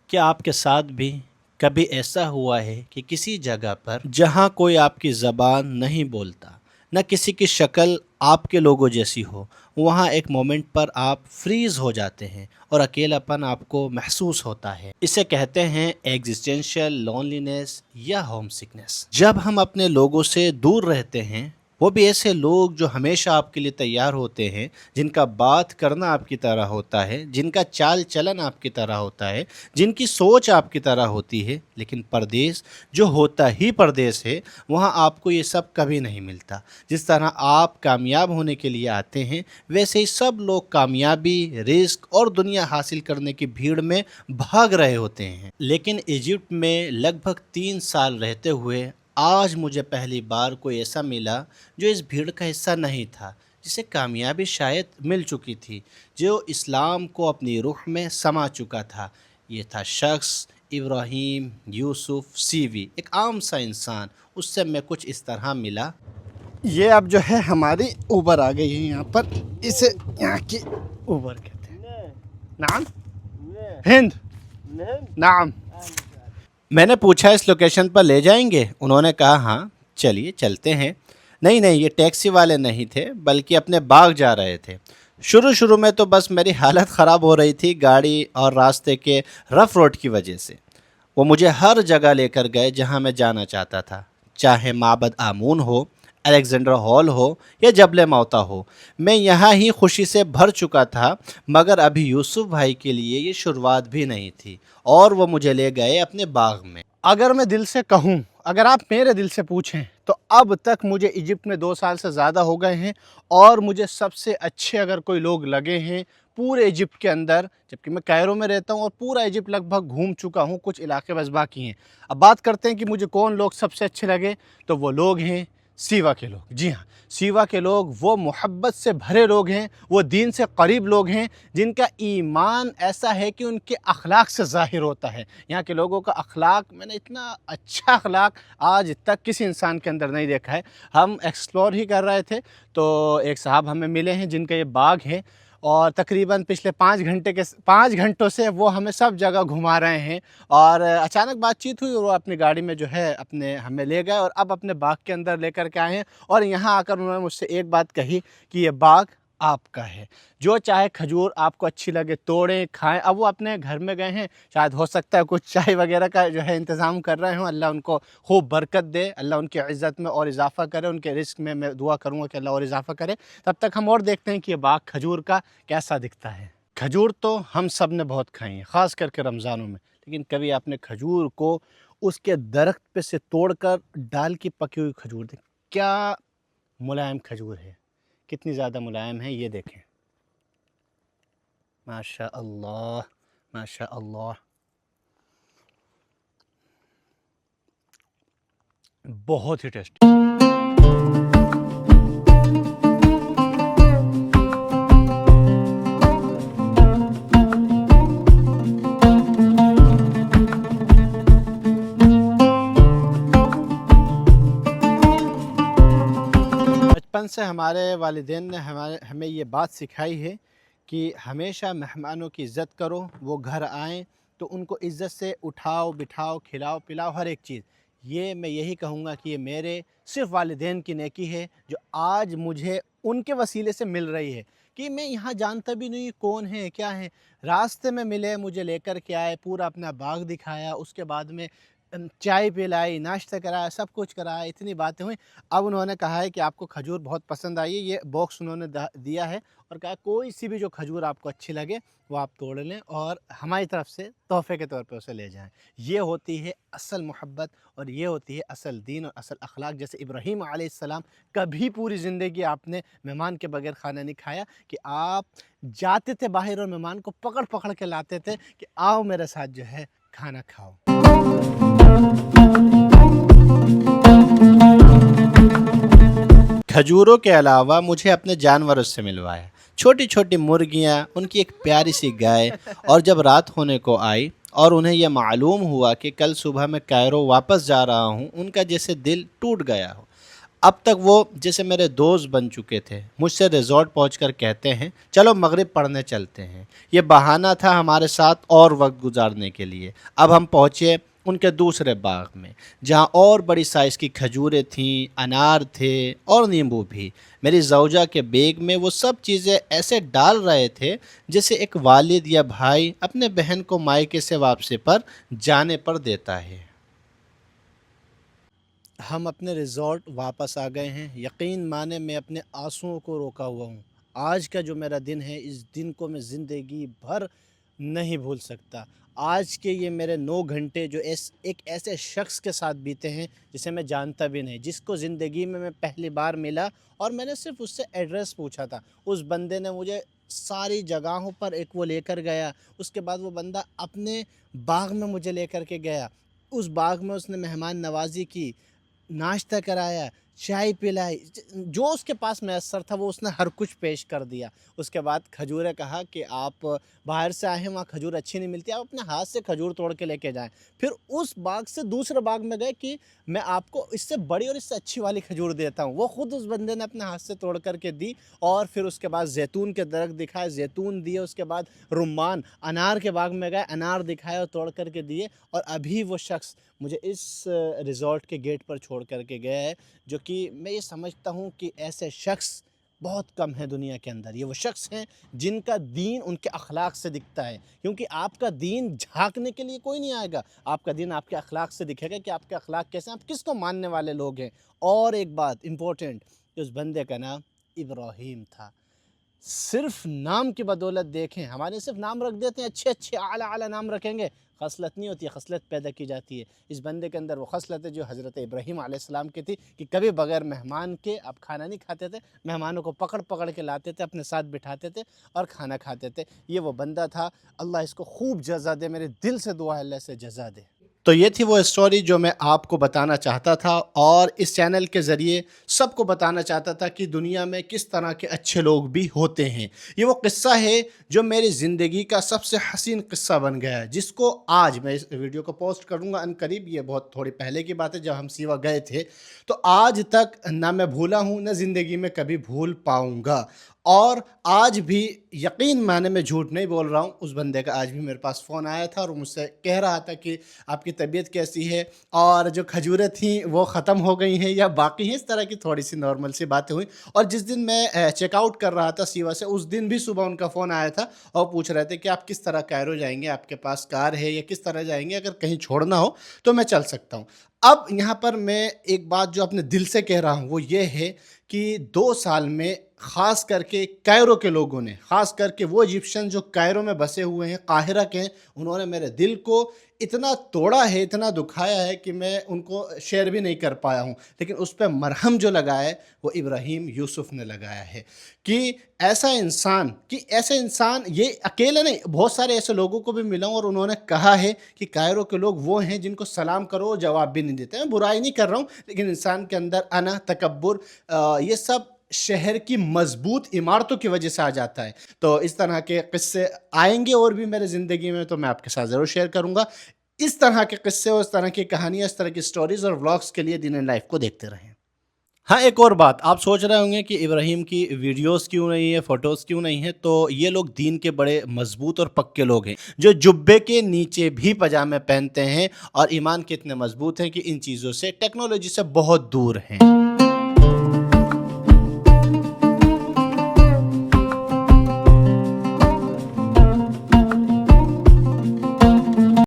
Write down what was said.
کیا آپ کے ساتھ بھی کبھی ایسا ہوا ہے کہ کسی جگہ پر جہاں کوئی آپ کی زبان نہیں بولتا، نہ کسی کی شکل آپ کے لوگوں جیسی ہو، وہاں ایک مومنٹ پر آپ فریز ہو جاتے ہیں اور اکیلاپن آپ کو محسوس ہوتا ہے؟ اسے کہتے ہیں ایگزسٹینشیل لونلینس یا ہوم سکنس۔ جب ہم اپنے لوگوں سے دور رہتے ہیں، وہ بھی ایسے لوگ جو ہمیشہ آپ کے لیے تیار ہوتے ہیں، جن کا بات کرنا آپ کی طرح ہوتا ہے، جن کا چال چلن آپ کی طرح ہوتا ہے، جن کی سوچ آپ کی طرح ہوتی ہے، لیکن پردیس جو ہوتا ہی پردیس ہے، وہاں آپ کو یہ سب کبھی نہیں ملتا۔ جس طرح آپ کامیاب ہونے کے لیے آتے ہیں، ویسے ہی سب لوگ کامیابی، رزق اور دنیا حاصل کرنے کی بھیڑ میں بھاگ رہے ہوتے ہیں۔ لیکن ایجپٹ میں لگ بھگ 3 سال رہتے ہوئے آج مجھے پہلی بار کوئی ایسا ملا جو اس بھیڑ کا حصہ نہیں تھا، جسے کامیابی شاید مل چکی تھی، جو اسلام کو اپنی روح میں سما چکا تھا۔ یہ تھا شخص ابراہیم یوسف سیوی، ایک عام سا انسان۔ اس سے میں کچھ اس طرح ملا۔ یہ اب جو ہے ہماری اوبر آ گئی ہے یہاں پر، اسے یہاں کی اوبر کہتے ہیں۔ نعم ہند، نعم۔ میں نے پوچھا اس لوکیشن پر لے جائیں گے؟ انہوں نے کہا ہاں چلیے چلتے ہیں۔ نہیں نہیں، یہ ٹیکسی والے نہیں تھے، بلکہ اپنے باغ جا رہے تھے۔ شروع میں تو بس میری حالت خراب ہو رہی تھی گاڑی اور راستے کے رف روڈ کی وجہ سے۔ وہ مجھے ہر جگہ لے کر گئے جہاں میں جانا چاہتا تھا، چاہے معبد آمون ہو، الیگزینڈر ہال ہو یا جبل موتا ہو۔ میں یہاں ہی خوشی سے بھر چکا تھا، مگر ابھی یوسف بھائی کے لیے یہ شروعات بھی نہیں تھی، اور وہ مجھے لے گئے اپنے باغ میں۔ اگر میں دل سے کہوں، اگر آپ میرے دل سے پوچھیں تو اب تک مجھے ایجپٹ میں 2 سال سے زیادہ ہو گئے ہیں، اور مجھے سب سے اچھے اگر کوئی لوگ لگے ہیں پورے ایجپٹ کے اندر، جبکہ میں کائرو میں رہتا ہوں اور پورا ایجپٹ لگ بھگ گھوم چکا ہوں، کچھ علاقے بس باقی ہیں۔ اب بات کرتے ہیں کہ مجھے کون لوگ سب سے اچھے لگے، تو وہ لوگ ہیں سیوا کے لوگ۔ جی ہاں، سیوا کے لوگ وہ محبت سے بھرے لوگ ہیں، وہ دین سے قریب لوگ ہیں، جن کا ایمان ایسا ہے کہ ان کے اخلاق سے ظاہر ہوتا ہے۔ یہاں کے لوگوں کا اخلاق، میں نے اتنا اچھا اخلاق آج تک کسی انسان کے اندر نہیں دیکھا ہے۔ ہم ایکسپلور ہی کر رہے تھے تو ایک صاحب ہمیں ملے ہیں جن کا یہ باغ ہے، اور تقریباً پچھلے 5 گھنٹوں سے وہ ہمیں سب جگہ گھما رہے ہیں، اور اچانک بات چیت ہوئی اور وہ اپنی گاڑی میں جو ہے ہمیں لے گئے اور اب اپنے باغ کے اندر لے کر کے آئے ہیں، اور یہاں آ کر انہوں نے مجھ سے ایک بات کہی کہ یہ باغ آپ کا ہے، جو چاہے کھجور آپ کو اچھی لگے توڑیں کھائیں۔ اب وہ اپنے گھر میں گئے ہیں، شاید ہو سکتا ہے کچھ چائے وغیرہ کا جو ہے انتظام کر رہے ہوں۔ اللہ ان کو خوب برکت دے، اللہ ان کی عزت میں اور اضافہ کرے، ان کے رزق میں میں دعا کروں گا کہ اللہ اور اضافہ کرے۔ تب تک ہم اور دیکھتے ہیں کہ یہ باغ کھجور کا کیسا دکھتا ہے۔ کھجور تو ہم سب نے بہت کھائی ہیں، خاص کر کے رمضانوں میں، لیکن کبھی آپ نے کھجور کو اس کے درخت پہ سے توڑ کر ڈال کی پکی ہوئی کھجور دیکھ، کیا ملائم کھجور ہے، کتنی زیادہ ملائم ہے، یہ دیکھیں۔ ماشاء اللہ، ماشاء اللہ، بہت ہی ٹیسٹی۔ بچپن سے ہمارے والدین نے ہمیں یہ بات سکھائی ہے کہ ہمیشہ مہمانوں کی عزت کرو، وہ گھر آئیں تو ان کو عزت سے اٹھاؤ بٹھاؤ، کھلاؤ پلاؤ، ہر ایک چیز۔ یہ میں یہی کہوں گا کہ یہ میرے صرف والدین کی نیکی ہے جو آج مجھے ان کے وسیلے سے مل رہی ہے، کہ میں یہاں جانتا بھی نہیں کون ہے کیا ہے، راستے میں ملے، مجھے لے کر کے آئے، پورا اپنا باغ دکھایا، اس کے بعد میں چائے پلائی، ناشتہ کرایا، سب کچھ کرایا، اتنی باتیں ہوئیں۔ اب انہوں نے کہا ہے کہ آپ کو کھجور بہت پسند آئی ہے، یہ باکس انہوں نے دیا ہے، اور کہا کوئی سی بھی جو کھجور آپ کو اچھی لگے وہ آپ توڑ لیں اور ہماری طرف سے تحفے کے طور پہ اسے لے جائیں۔ یہ ہوتی ہے اصل محبت، اور یہ ہوتی ہے اصل دین اور اصل اخلاق۔ جیسے ابراہیم علیہ السلام، کبھی پوری زندگی آپ نے مہمان کے بغیر کھانا نہیں کھایا، کہ آپ جاتے تھے باہر اور مہمان کو پکڑ پکڑ کے لاتے تھے کہ آؤ میرے ساتھ جو ہے کھانا کھاؤ۔ کھجوروں کے علاوہ مجھے اپنے جانوروں سے ملوایا، چھوٹی چھوٹی مرغیاں، ان کی ایک پیاری سی گائے، اور جب رات ہونے کو آئی اور انہیں یہ معلوم ہوا کہ کل صبح میں کائرو واپس جا رہا ہوں، ان کا جیسے دل ٹوٹ گیا ہو۔ اب تک وہ جیسے میرے دوست بن چکے تھے، مجھ سے ریزورٹ پہنچ کر کہتے ہیں چلو مغرب پڑھنے چلتے ہیں۔ یہ بہانہ تھا ہمارے ساتھ اور وقت گزارنے کے لیے۔ اب ہم پہنچے ان کے دوسرے باغ میں، جہاں اور بڑی سائز کی کھجوریں تھیں، انار تھے اور نیمبو بھی۔ میری زوجہ کے بیگ میں وہ سب چیزیں ایسے ڈال رہے تھے جیسے ایک والد یا بھائی اپنے بہن کو مائکے سے واپسی پر جانے پر دیتا ہے۔ ہم اپنے ریزورٹ واپس آ گئے ہیں۔ یقین مانے میں اپنے آنسوؤں کو روکا ہوا ہوں۔ آج کا جو میرا دن ہے، اس دن کو میں زندگی بھر نہیں بھول سکتا۔ آج کے یہ میرے 9 گھنٹے جو ایک ایسے شخص کے ساتھ بیتے ہیں جسے میں جانتا بھی نہیں، جس کو زندگی میں پہلی بار ملا اور میں نے صرف اس سے ایڈریس پوچھا تھا۔ اس بندے نے مجھے ساری جگہوں پر ایک وہ لے کر گیا۔ اس کے بعد وہ بندہ اپنے باغ میں مجھے لے کر کے گیا۔ اس باغ میں اس نے مہمان نوازی کی، ناشتہ کرایا، چائے پلائی، جو اس کے پاس میسر تھا وہ اس نے ہر کچھ پیش کر دیا۔ اس کے بعد کھجوریں کہا کہ آپ باہر سے آئے ہیں، وہاں کھجور اچھی نہیں ملتی، آپ اپنے ہاتھ سے کھجور توڑ کے لے کے جائیں۔ پھر اس باغ سے دوسرے باغ میں گئے کہ میں آپ کو اس سے بڑی اور اس سے اچھی والی کھجور دیتا ہوں۔ وہ خود اس بندے نے اپنے ہاتھ سے توڑ کر کے دی، اور پھر اس کے بعد زیتون کے درخت دکھائے، زیتون دیے۔ اس کے بعد رمان، انار کے باغ میں گئے، انار دکھائے اور توڑ کر کے دیے۔ اور ابھی وہ شخص مجھے اس ریزورٹ کے گیٹ پر چھوڑ کر کے گیا ہے، جو کہ میں یہ سمجھتا ہوں کہ ایسے شخص بہت کم ہیں دنیا کے اندر۔ یہ وہ شخص ہیں جن کا دین ان کے اخلاق سے دکھتا ہے، کیونکہ آپ کا دین جھانکنے کے لیے کوئی نہیں آئے گا، آپ کا دین آپ کے اخلاق سے دکھے گا کہ آپ کے اخلاق کیسے ہیں، آپ کس کو ماننے والے لوگ ہیں۔ اور ایک بات امپورٹنٹ، اس بندے کا نام ابراہیم تھا۔ صرف نام کی بدولت دیکھیں، ہمارے صرف نام رکھ دیتے ہیں، اچھے اچھے اعلیٰ اعلیٰ نام رکھیں گے، خصلت نہیں ہوتی ہے، خصلت پیدا کی جاتی ہے۔ اس بندے کے اندر وہ خصلت ہے جو حضرت ابراہیم علیہ السلام کی تھی، کہ کبھی بغیر مہمان کے آپ کھانا نہیں کھاتے تھے، مہمانوں کو پکڑ پکڑ کے لاتے تھے، اپنے ساتھ بٹھاتے تھے اور کھانا کھاتے تھے۔ یہ وہ بندہ تھا۔ اللہ اس کو خوب جزا دے، میرے دل سے دعا ہے اللہ سے جزا دے۔ تو یہ تھی وہ اسٹوری جو میں آپ کو بتانا چاہتا تھا، اور اس چینل کے ذریعے سب کو بتانا چاہتا تھا کہ دنیا میں کس طرح کے اچھے لوگ بھی ہوتے ہیں۔ یہ وہ قصہ ہے جو میری زندگی کا سب سے حسین قصہ بن گیا ہے، جس کو آج میں اس ویڈیو کو پوسٹ کروں گا ان قریب۔ یہ بہت تھوڑی پہلے کی بات ہے، جب ہم سیوا گئے تھے، تو آج تک نہ میں بھولا ہوں، نہ زندگی میں کبھی بھول پاؤں گا۔ اور آج بھی یقین معنی میں جھوٹ نہیں بول رہا ہوں، اس بندے کا آج بھی میرے پاس فون آیا تھا اور مجھ سے کہہ رہا تھا کہ آپ کی طبیعت کیسی ہے، اور جو کھجوریں تھیں وہ ختم ہو گئی ہیں یا باقی ہیں، اس طرح کی تھوڑی سی نارمل سی باتیں ہوئیں۔ اور جس دن میں چیک آؤٹ کر رہا تھا سیوا سے، اس دن بھی صبح ان کا فون آیا تھا اور پوچھ رہے تھے کہ آپ کس طرح کائرو جائیں گے، آپ کے پاس کار ہے یا کس طرح جائیں گے، اگر کہیں چھوڑنا ہو تو میں چل سکتا ہوں۔ اب یہاں پر میں ایک بات جو اپنے دل سے کہہ رہا ہوں وہ یہ ہے کہ 2 سال میں خاص کر کے کائرو کے لوگوں نے، خاص کر کے وہ ایجپشن جو کائرو میں بسے ہوئے ہیں، قاہرہ کے ہیں، انہوں نے میرے دل کو اتنا توڑا ہے، اتنا دکھایا ہے کہ میں ان کو شیئر بھی نہیں کر پایا ہوں۔ لیکن اس پہ مرہم جو لگایا ہے وہ ابراہیم یوسف نے لگایا ہے، کہ ایسا انسان یہ اکیلے نہیں، بہت سارے ایسے لوگوں کو بھی ملا ہوں اور انہوں نے کہا ہے کہ کائرو کے لوگ وہ ہیں جن کو سلام کرو جواب بھی نہیں دیتے ہیں۔ برائی نہیں کر رہا ہوں، لیکن انسان کے اندر انا، تکبر، یہ سب شہر کی مضبوط عمارتوں کی وجہ سے آ جاتا ہے۔ تو اس طرح کے قصے آئیں گے اور بھی میرے زندگی میں، تو میں آپ کے ساتھ ضرور شیئر کروں گا۔ اس طرح کے قصے اور اس طرح کی کہانیاں، اس طرح کی سٹوریز اور ولاگز کے لیے دین اینڈ لائف کو دیکھتے رہیں۔ ہاں، ایک اور بات، آپ سوچ رہے ہوں گے کہ ابراہیم کی ویڈیوز کیوں نہیں ہے، فوٹوز کیوں نہیں ہے، تو یہ لوگ دین کے بڑے مضبوط اور پکے لوگ ہیں، جو جبے کے نیچے بھی پاجامے پہنتے ہیں اور ایمان کے اتنے مضبوط ہیں کہ ان چیزوں سے، ٹیکنالوجی سے بہت دور ہیں۔